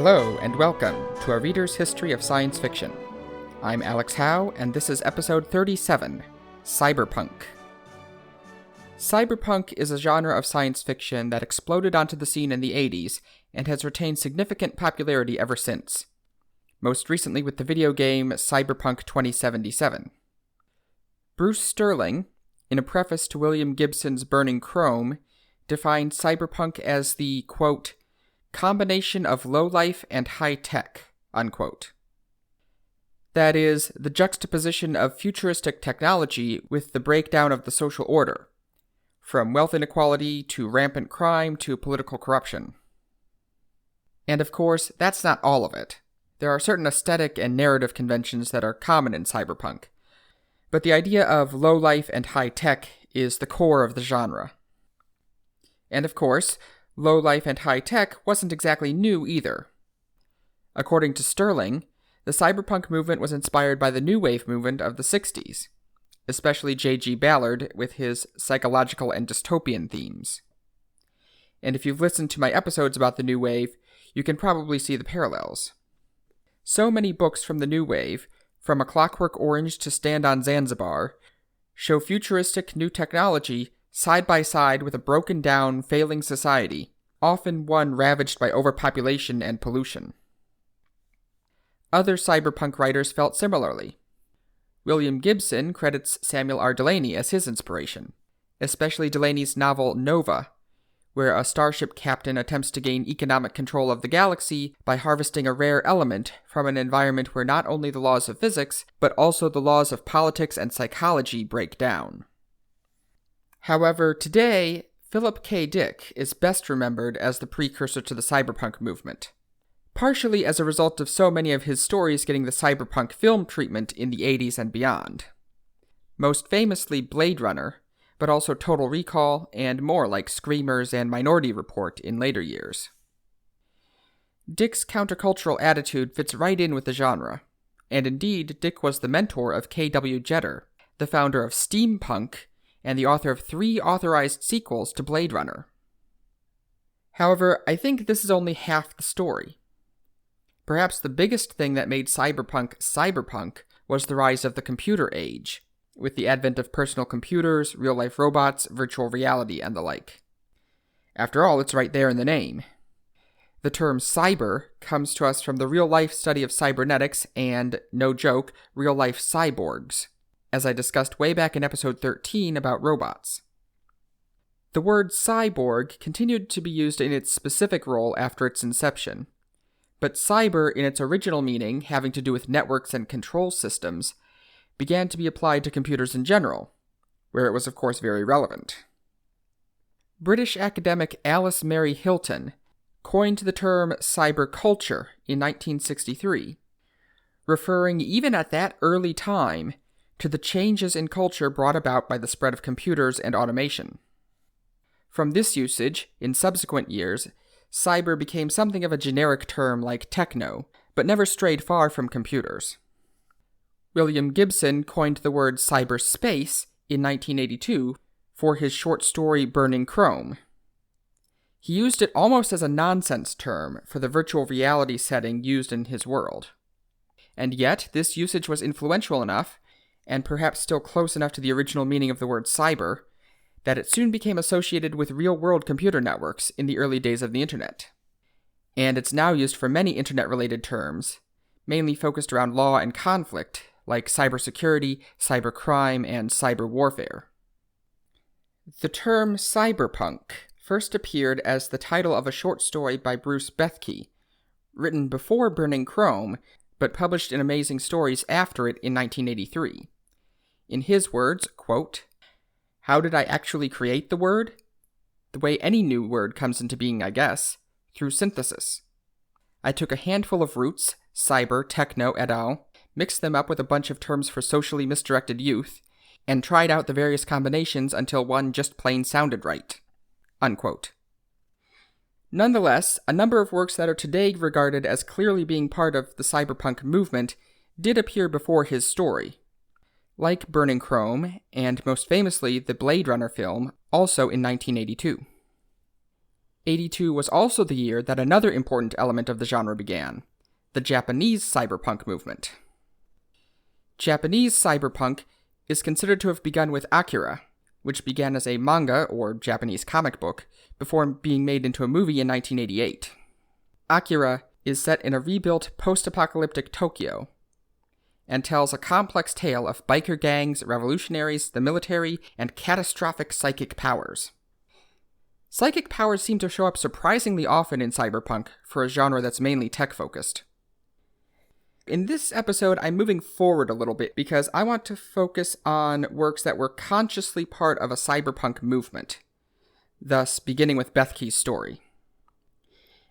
Hello, and welcome to A Reader's History of Science Fiction. I'm Alex Howe, and this is episode 37, Cyberpunk. Cyberpunk is a genre of science fiction that exploded onto the scene in the 80s and has retained significant popularity ever since, most recently with the video game Cyberpunk 2077. Bruce Sterling, in a preface to William Gibson's Burning Chrome, defined cyberpunk as the, quote, combination of lowlife and high-tech, unquote. That is, the juxtaposition of futuristic technology with the breakdown of the social order, from wealth inequality to rampant crime to political corruption. And of course, that's not all of it. There are certain aesthetic and narrative conventions that are common in cyberpunk, but the idea of lowlife and high-tech is the core of the genre. And of course, lowlife and high-tech wasn't exactly new either. According to Sterling, the cyberpunk movement was inspired by the New Wave movement of the 60s, especially J.G. Ballard with his psychological and dystopian themes. And if you've listened to my episodes about the New Wave, you can probably see the parallels. So many books from the New Wave, from A Clockwork Orange to Stand on Zanzibar, show futuristic new technology side by side with a broken down, failing society, often one ravaged by overpopulation and pollution. Other cyberpunk writers felt similarly. William Gibson credits Samuel R. Delany as his inspiration, especially Delany's novel Nova, where a starship captain attempts to gain economic control of the galaxy by harvesting a rare element from an environment where not only the laws of physics, but also the laws of politics and psychology break down. However, today, Philip K. Dick is best remembered as the precursor to the cyberpunk movement, partially as a result of so many of his stories getting the cyberpunk film treatment in the 80s and beyond. Most famously Blade Runner, but also Total Recall and more like Screamers and Minority Report in later years. Dick's countercultural attitude fits right in with the genre, and indeed Dick was the mentor of K.W. Jeter, the founder of steampunk and the author of 3 authorized sequels to Blade Runner. However, I think this is only half the story. Perhaps the biggest thing that made cyberpunk was the rise of the computer age, with the advent of personal computers, real-life robots, virtual reality, and the like. After all, it's right there in the name. The term cyber comes to us from the real-life study of cybernetics and, no joke, real-life cyborgs, as I discussed way back in episode 13 about robots. The word cyborg continued to be used in its specific role after its inception, but cyber in its original meaning, having to do with networks and control systems, began to be applied to computers in general, where it was of course very relevant. British academic Alice Mary Hilton coined the term cyberculture in 1963, referring even at that early time to the changes in culture brought about by the spread of computers and automation. From this usage, in subsequent years, cyber became something of a generic term like techno, but never strayed far from computers. William Gibson coined the word cyberspace in 1982 for his short story Burning Chrome. He used it almost as a nonsense term for the virtual reality setting used in his world. And yet, this usage was influential enough, and perhaps still close enough to the original meaning of the word cyber, that it soon became associated with real-world computer networks in the early days of the internet. And it's now used for many internet-related terms, mainly focused around law and conflict, like cybersecurity, cybercrime, and cyber warfare. The term cyberpunk first appeared as the title of a short story by Bruce Bethke, written before Burning Chrome, but published in Amazing Stories after it in 1983. In his words, quote, "How did I actually create the word? The way any new word comes into being, I guess, through synthesis. I took a handful of roots, cyber, techno, et al., mixed them up with a bunch of terms for socially misdirected youth, and tried out the various combinations until one just plain sounded right." Unquote. Nonetheless, a number of works that are today regarded as clearly being part of the cyberpunk movement did appear before his story, like Burning Chrome, and most famously the Blade Runner film, also in 1982. '82 was also the year that another important element of the genre began, the Japanese cyberpunk movement. Japanese cyberpunk is considered to have begun with Akira, which began as a manga, or Japanese comic book, before being made into a movie in 1988. Akira is set in a rebuilt post-apocalyptic Tokyo, and tells a complex tale of biker gangs, revolutionaries, the military, and catastrophic psychic powers. Psychic powers seem to show up surprisingly often in cyberpunk for a genre that's mainly tech-focused. In this episode, I'm moving forward a little bit because I want to focus on works that were consciously part of a cyberpunk movement, thus beginning with Beth Key's story.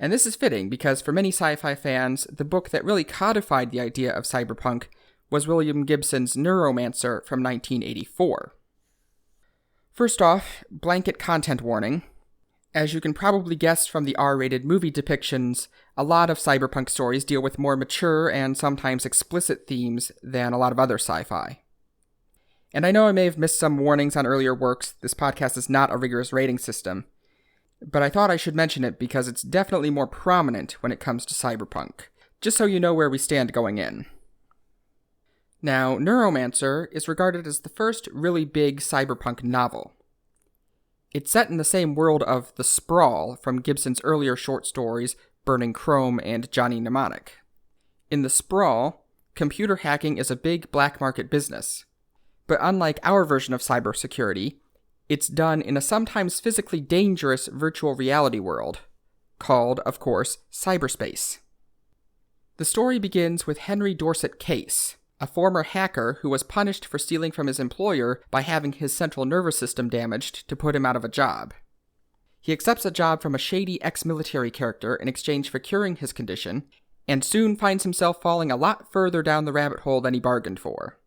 And this is fitting because for many sci-fi fans, the book that really codified the idea of cyberpunk was William Gibson's Neuromancer from 1984. First off, blanket content warning. As you can probably guess from the R-rated movie depictions, a lot of cyberpunk stories deal with more mature and sometimes explicit themes than a lot of other sci-fi. And I know I may have missed some warnings on earlier works. This podcast is not a rigorous rating system, but I thought I should mention it because it's definitely more prominent when it comes to cyberpunk, just so you know where we stand going in. Now, Neuromancer is regarded as the first really big cyberpunk novel. It's set in the same world of The Sprawl from Gibson's earlier short stories, Burning Chrome and Johnny Mnemonic. In The Sprawl, computer hacking is a big black market business. But unlike our version of cybersecurity, it's done in a sometimes physically dangerous virtual reality world, called, of course, cyberspace. The story begins with Henry Dorset Case, a former hacker who was punished for stealing from his employer by having his central nervous system damaged to put him out of a job. He accepts a job from a shady ex-military character in exchange for curing his condition, and soon finds himself falling a lot further down the rabbit hole than he bargained for.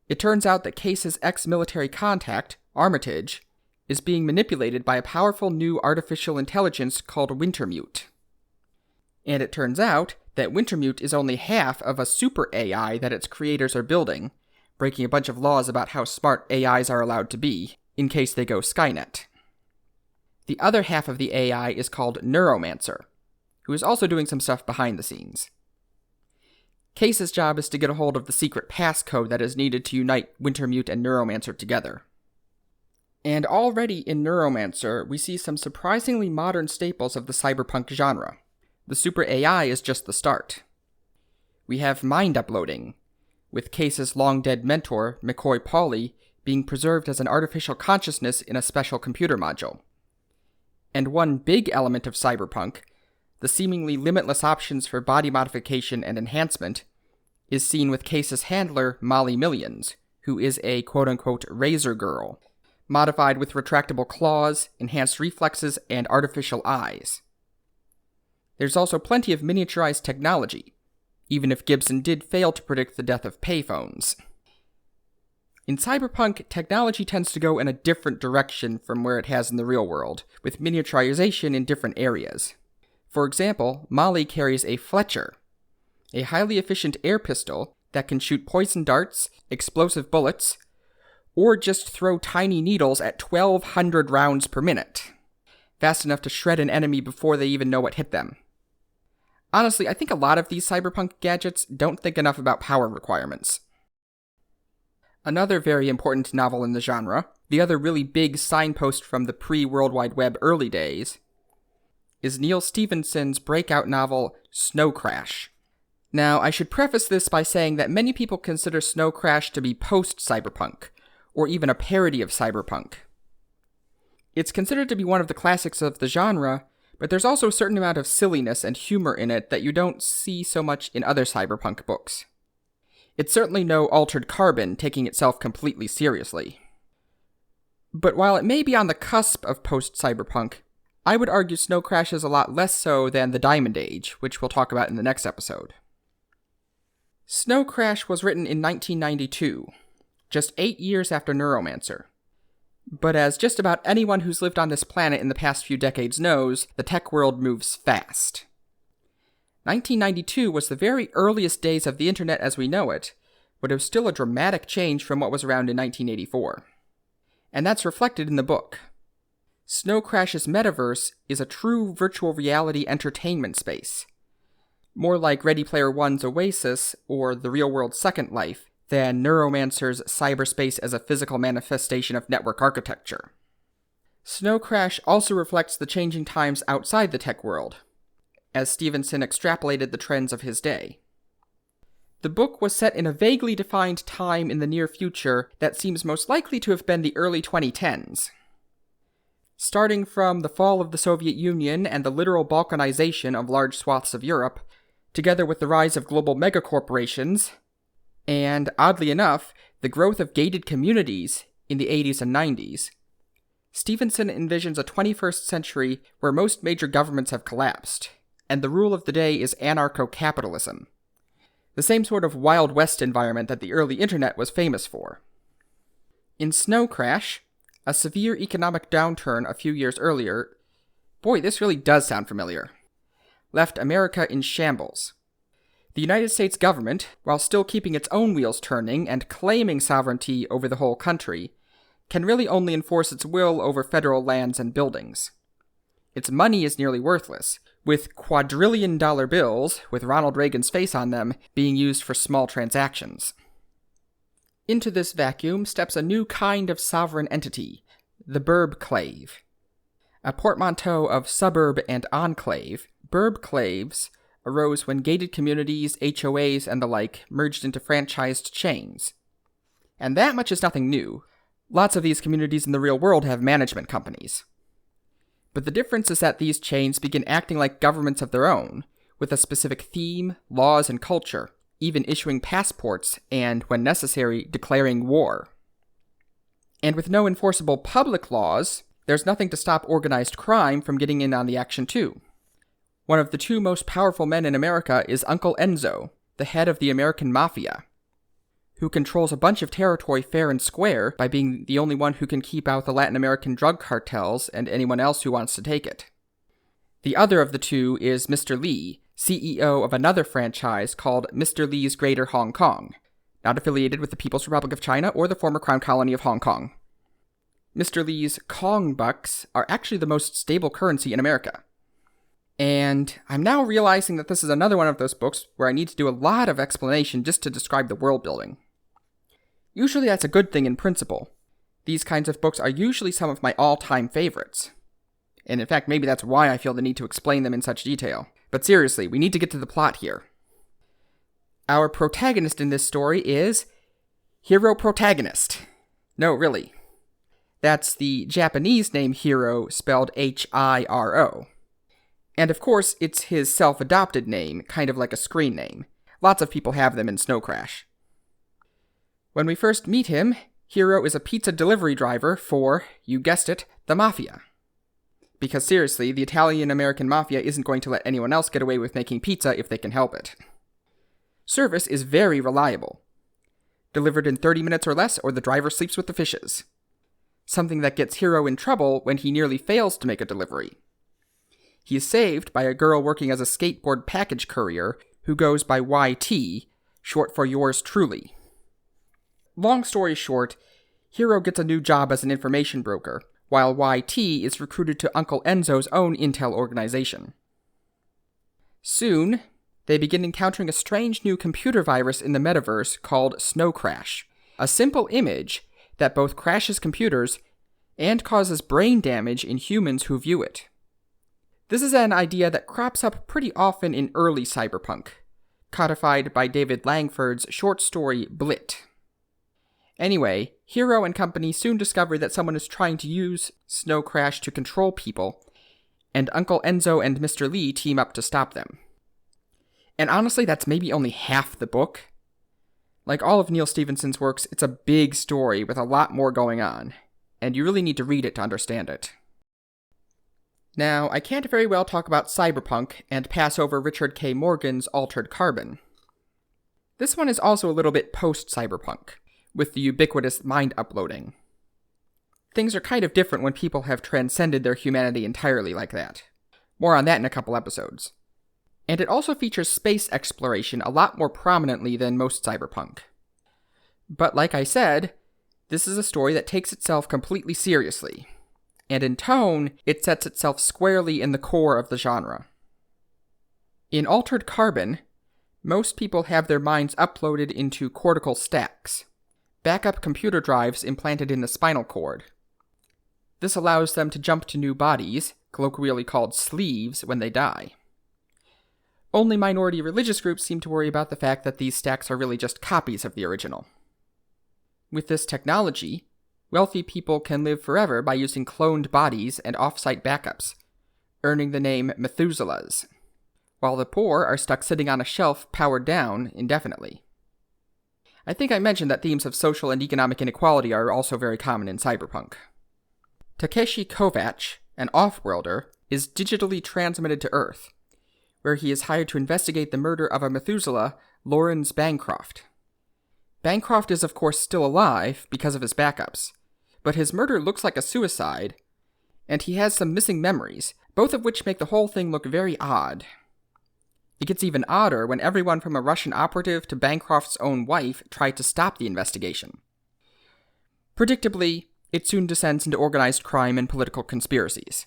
It turns out that Case's ex-military contact, Armitage, is being manipulated by a powerful new artificial intelligence called Wintermute. And it turns out that Wintermute is only half of a super AI that its creators are building, breaking a bunch of laws about how smart AIs are allowed to be, in case they go Skynet. The other half of the AI is called Neuromancer, who is also doing some stuff behind the scenes. Case's job is to get a hold of the secret passcode that is needed to unite Wintermute and Neuromancer together. And already in Neuromancer, we see some surprisingly modern staples of the cyberpunk genre. The super AI is just the start. We have mind uploading, with Case's long-dead mentor, McCoy Pauly, being preserved as an artificial consciousness in a special computer module. And one big element of cyberpunk, the seemingly limitless options for body modification and enhancement, is seen with Case's handler, Molly Millions, who is a quote-unquote razor girl, modified with retractable claws, enhanced reflexes, and artificial eyes. There's also plenty of miniaturized technology, even if Gibson did fail to predict the death of payphones. In cyberpunk, technology tends to go in a different direction from where it has in the real world, with miniaturization in different areas. For example, Molly carries a Fletcher, a highly efficient air pistol that can shoot poison darts, explosive bullets, or just throw tiny needles at 1,200 rounds per minute, fast enough to shred an enemy before they even know what hit them. Honestly, I think a lot of these cyberpunk gadgets don't think enough about power requirements. Another very important novel in the genre, the other really big signpost from the pre-World Wide Web early days, is Neal Stephenson's breakout novel, Snow Crash. Now, I should preface this by saying that many people consider Snow Crash to be post-cyberpunk, or even a parody of cyberpunk. It's considered to be one of the classics of the genre, but there's also a certain amount of silliness and humor in it that you don't see so much in other cyberpunk books. It's certainly no Altered Carbon taking itself completely seriously. But while it may be on the cusp of post-cyberpunk, I would argue Snow Crash is a lot less so than the Diamond Age, which we'll talk about in the next episode. Snow Crash was written in 1992, just 8 years after Neuromancer. But as just about anyone who's lived on this planet in the past few decades knows, the tech world moves fast. 1992 was the very earliest days of the internet as we know it, but it was still a dramatic change from what was around in 1984. And that's reflected in the book. Snow Crash's metaverse is a true virtual reality entertainment space. More like Ready Player One's Oasis or the real-world Second Life than Neuromancer's cyberspace as a physical manifestation of network architecture. Snow Crash also reflects the changing times outside the tech world, as Stephenson extrapolated the trends of his day. The book was set in a vaguely defined time in the near future that seems most likely to have been the early 2010s. Starting from the fall of the Soviet Union and the literal balkanization of large swaths of Europe, together with the rise of global megacorporations, and, oddly enough, the growth of gated communities in the 80s and 90s, Stephenson envisions a 21st century where most major governments have collapsed, and the rule of the day is anarcho-capitalism. The same sort of Wild West environment that the early internet was famous for. In Snow Crash, a severe economic downturn a few years earlier, boy, this really does sound familiar, left America in shambles. The United States government, while still keeping its own wheels turning and claiming sovereignty over the whole country, can really only enforce its will over federal lands and buildings. Its money is nearly worthless, with quadrillion-dollar bills, with Ronald Reagan's face on them, being used for small transactions. Into this vacuum steps a new kind of sovereign entity, the burbclave. A portmanteau of suburb and enclave, burbclaves arose when gated communities, HOAs, and the like merged into franchised chains. And that much is nothing new. Lots of these communities in the real world have management companies. But the difference is that these chains begin acting like governments of their own, with a specific theme, laws, and culture, even issuing passports and, when necessary, declaring war. And with no enforceable public laws, there's nothing to stop organized crime from getting in on the action too. One of the two most powerful men in America is Uncle Enzo, the head of the American Mafia, who controls a bunch of territory fair and square by being the only one who can keep out the Latin American drug cartels and anyone else who wants to take it. The other of the two is Mr. Lee, CEO of another franchise called Mr. Lee's Greater Hong Kong, not affiliated with the People's Republic of China or the former Crown Colony of Hong Kong. Mr. Lee's Kong bucks are actually the most stable currency in America. And I'm now realizing that this is another one of those books where I need to do a lot of explanation just to describe the world building. Usually that's a good thing in principle. These kinds of books are usually some of my all-time favorites. And in fact, maybe that's why I feel the need to explain them in such detail. But seriously, we need to get to the plot here. Our protagonist in this story is Hero Protagonist. No, really. That's the Japanese name Hiro spelled Hiro. And of course, it's his self-adopted name, kind of like a screen name. Lots of people have them in Snow Crash. When we first meet him, Hiro is a pizza delivery driver for, you guessed it, the Mafia. Because seriously, the Italian-American Mafia isn't going to let anyone else get away with making pizza if they can help it. Service is very reliable. Delivered in 30 minutes or less, or the driver sleeps with the fishes. Something that gets Hiro in trouble when he nearly fails to make a delivery. He is saved by a girl working as a skateboard package courier who goes by YT, short for yours truly. Long story short, Hiro gets a new job as an information broker, while YT is recruited to Uncle Enzo's own intel organization. Soon, they begin encountering a strange new computer virus in the metaverse called Snow Crash, a simple image that both crashes computers and causes brain damage in humans who view it. This is an idea that crops up pretty often in early cyberpunk, codified by David Langford's short story Blit. Anyway, Hiro and company soon discover that someone is trying to use Snow Crash to control people, and Uncle Enzo and Mr. Lee team up to stop them. And honestly, that's maybe only half the book. Like all of Neal Stephenson's works, it's a big story with a lot more going on, and you really need to read it to understand it. Now, I can't very well talk about Cyberpunk and pass over Richard K. Morgan's Altered Carbon. This one is also a little bit post-Cyberpunk, with the ubiquitous mind uploading. Things are kind of different when people have transcended their humanity entirely like that. More on that in a couple episodes. And it also features space exploration a lot more prominently than most Cyberpunk. But like I said, this is a story that takes itself completely seriously. and in tone, it sets itself squarely in the core of the genre. In Altered Carbon, most people have their minds uploaded into cortical stacks, backup computer drives implanted in the spinal cord. This allows them to jump to new bodies, colloquially called sleeves, when they die. Only minority religious groups seem to worry about the fact that these stacks are really just copies of the original. With this technology, wealthy people can live forever by using cloned bodies and off-site backups, earning the name Methuselahs, while the poor are stuck sitting on a shelf powered down indefinitely. I think I mentioned that themes of social and economic inequality are also very common in Cyberpunk. Takeshi Kovacs, an off-worlder, is digitally transmitted to Earth, where he is hired to investigate the murder of a Methuselah, Lawrence Bancroft. Bancroft is of course still alive because of his backups, but his murder looks like a suicide, and he has some missing memories, both of which make the whole thing look very odd. It gets even odder when everyone from a Russian operative to Bancroft's own wife try to stop the investigation. Predictably, it soon descends into organized crime and political conspiracies.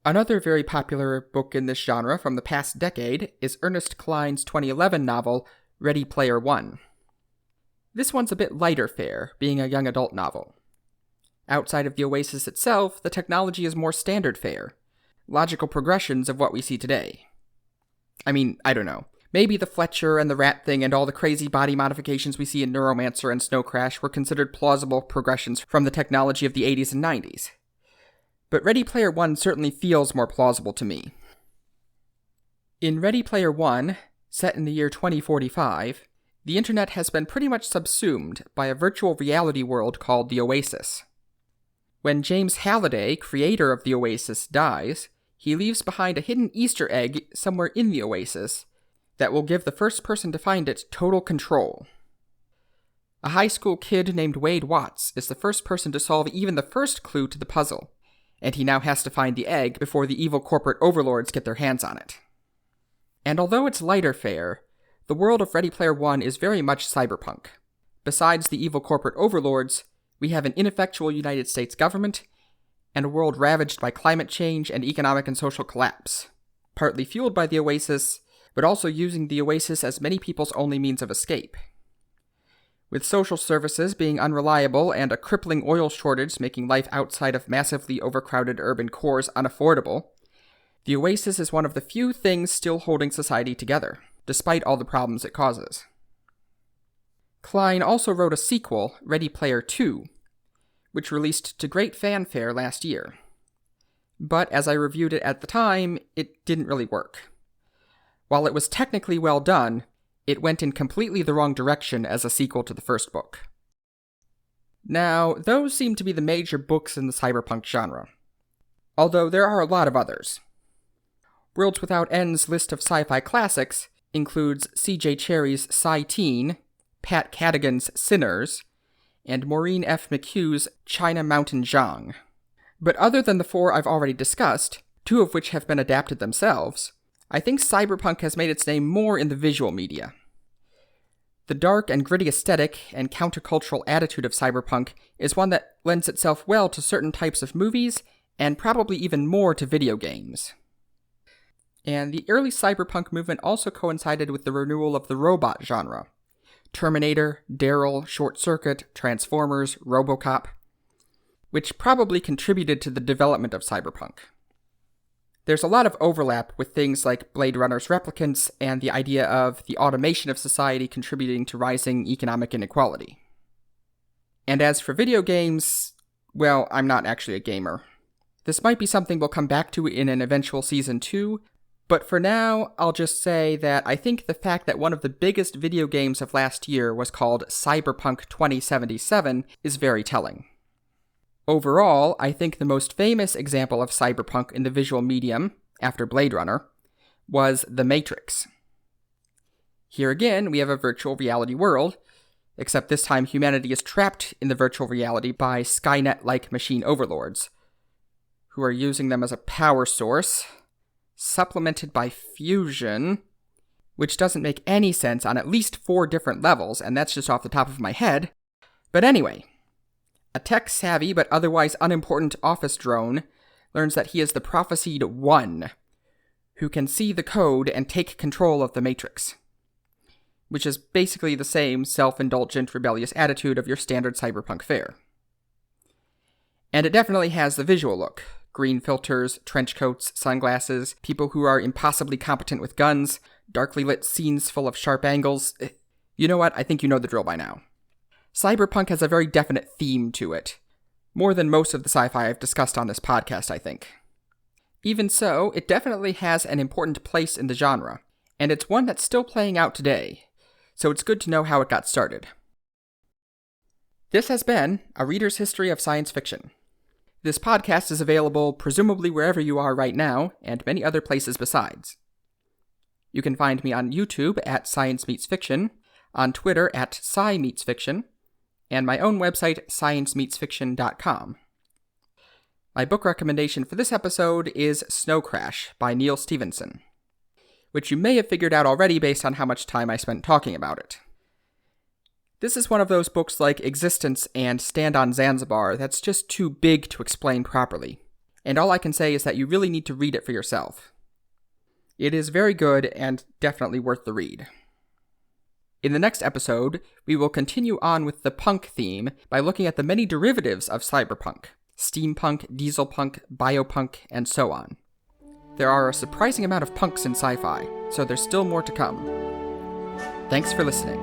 Another very popular book in this genre from the past decade is Ernest Cline's 2011 novel, Ready Player One. This one's a bit lighter fare, being a young adult novel. Outside of the Oasis itself, the technology is more standard fare, logical progressions of what we see today. I mean, I don't know. Maybe the Fletcher and the rat thing and all the crazy body modifications we see in Neuromancer and Snow Crash were considered plausible progressions from the technology of the 80s and 90s. But Ready Player One certainly feels more plausible to me. In Ready Player One, set in the year 2045, the internet has been pretty much subsumed by a virtual reality world called the Oasis. When James Halliday, creator of the Oasis, dies, he leaves behind a hidden Easter egg somewhere in the Oasis that will give the first person to find it total control. A high school kid named Wade Watts is the first person to solve even the first clue to the puzzle, and he now has to find the egg before the evil corporate overlords get their hands on it. And although it's lighter fare, the world of Ready Player One is very much cyberpunk. Besides the evil corporate overlords, we have an ineffectual United States government, and a world ravaged by climate change and economic and social collapse, partly fueled by the Oasis, but also using the Oasis as many people's only means of escape. With social services being unreliable and a crippling oil shortage making life outside of massively overcrowded urban cores unaffordable, the Oasis is one of the few things still holding society together, despite all the problems it causes. Klein also wrote a sequel, Ready Player 2, which released to great fanfare last year. But as I reviewed it at the time, it didn't really work. While it was technically well done, it went in completely the wrong direction as a sequel to the first book. Now, those seem to be the major books in the cyberpunk genre, although there are a lot of others. Worlds Without End's list of sci-fi classics includes C.J. Cherry's Sci-Teen, Pat Cadigan's Sinners, and Maureen F. McHugh's China Mountain Zhang. But other than the four I've already discussed, two of which have been adapted themselves, I think cyberpunk has made its name more in the visual media. The dark and gritty aesthetic and countercultural attitude of cyberpunk is one that lends itself well to certain types of movies, and probably even more to video games. And the early cyberpunk movement also coincided with the renewal of the robot genre. Terminator, Daryl, Short Circuit, Transformers, RoboCop, which probably contributed to the development of cyberpunk. There's a lot of overlap with things like Blade Runner's replicants and the idea of the automation of society contributing to rising economic inequality. And as for video games, well, I'm not actually a gamer. This might be something we'll come back to in an eventual Season 2, but for now, I'll just say that I think the fact that one of the biggest video games of last year was called Cyberpunk 2077 is very telling. Overall, I think the most famous example of cyberpunk in the visual medium, after Blade Runner, was The Matrix. Here again, we have a virtual reality world, except this time humanity is trapped in the virtual reality by Skynet-like machine overlords, who are using them as a power source, supplemented by fusion, which doesn't make any sense on at least 4 different levels, and that's just off the top of my head. But anyway, A tech-savvy but otherwise unimportant office drone learns that he is the prophesied One, who can see the code and take control of the Matrix, which is basically the same self-indulgent, rebellious attitude of your standard cyberpunk fare. And it definitely has the visual look. Green filters, trench coats, sunglasses, people who are impossibly competent with guns, darkly lit scenes full of sharp angles. You know what? I think you know the drill by now. Cyberpunk has a very definite theme to it. More than most of the sci-fi I've discussed on this podcast, I think. Even so, it definitely has an important place in the genre, and it's one that's still playing out today, so it's good to know how it got started. This has been A Reader's History of Science Fiction. This podcast is available presumably wherever you are right now, and many other places besides. You can find me on YouTube at Science Meets Fiction, on Twitter at Sci Meets Fiction, and my own website, sciencemeetsfiction.com. My book recommendation for this episode is Snow Crash by Neal Stephenson, which you may have figured out already based on how much time I spent talking about it. This is one of those books like Existence and Stand on Zanzibar that's just too big to explain properly, and all I can say is that you really need to read it for yourself. It is very good and definitely worth the read. In the next episode, we will continue on with the punk theme by looking at the many derivatives of cyberpunk: steampunk, dieselpunk, biopunk, and so on. There are a surprising amount of punks in sci-fi, so there's still more to come. Thanks for listening.